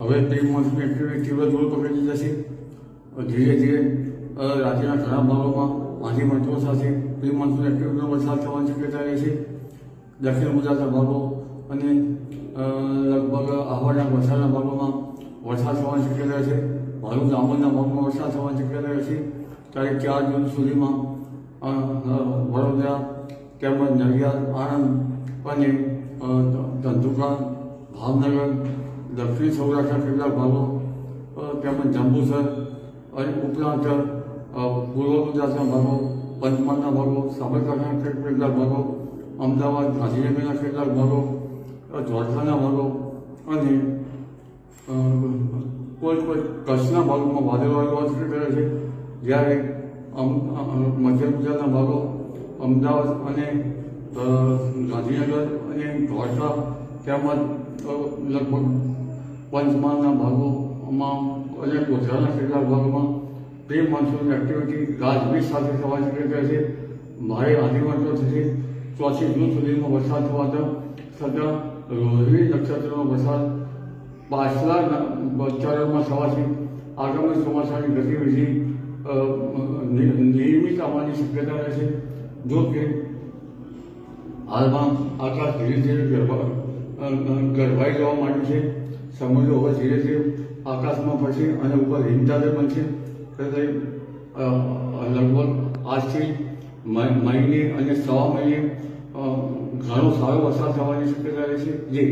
હવે pre monsoon activity તીવ્ર જોર પકડી જશે. ધીરે ધીરે રાજ્યના ઘણા ભાગોમાં આંધી મંત્રો સાથે પ્રી મોન્સૂન એક્ટિવિટીનો વરસાદ થવાની શક્યતા રહે છે. દક્ષિણ ગુજરાતના ભાગો અને લગભગ આહવાના વલસાડના ભાગોમાં વરસાદ થવાની શક્યતા છે. ભરૂચ દાહોદના ભાગમાં વરસાદ થવાની શક્યતા રહે છે. તારીખ 4 જૂન સુધીમાં વડોદરા તેમજ નડિયાદ, આણંદ અને ધંધુકા, ભાવનગર, દક્ષિણ સૌરાષ્ટ્રના કેટલાક ભાગો તેમજ જંબુસર અને ઉપરાંત પૂર્વ ગુજરાતના ભાગો, પંચમહાલના ભાગો, સાબરકાંઠાના કેટલાક ભાગો, અમદાવાદ, ગાંધીનગરના કેટલાક ભાગો, દ્વારકાના ભાગો અને કોઈ કચ્છના ભાગોમાં વાદળવાળું શક્યતા છે. જ્યારે મધ્ય ગુજરાતના ભાગો, અમદાવાદ અને ગાંધીનગર અને દ્વારકા તેમજ લગભગ પંચમહાલના ભાગોમાં અને ગોધરાના કેટલાક ભાગોમાં પ્રી મોન્સૂન એક્ટિવિટી ગાજવીજ સાથે થવાની શક્યતા છે. ભારે આંધી મંત્રો થશે. 4 જૂન સુધીમાં વરસાદ થતાં રોહિણી નક્ષત્રનો વરસાદ પાછલા ચરણમાં થવાથી આગામી ચોમાસાની ગતિવિધિ નિયમિત આવવાની શક્યતા રહે છે. જો કે હાલમાં આકાશ ધીરે ધીરે ગરભાઈ જવા માંડ્યું છે. સમુદ્ર હવે ધીરે ધીરે આકાશમાં ફરશે અને ઉપર હિમચાદર બનશે. લગભગ આજથી મહિને અને સવા મહિને ઘણો સારો વરસાદ થવાની શક્યતા રહે છે. જે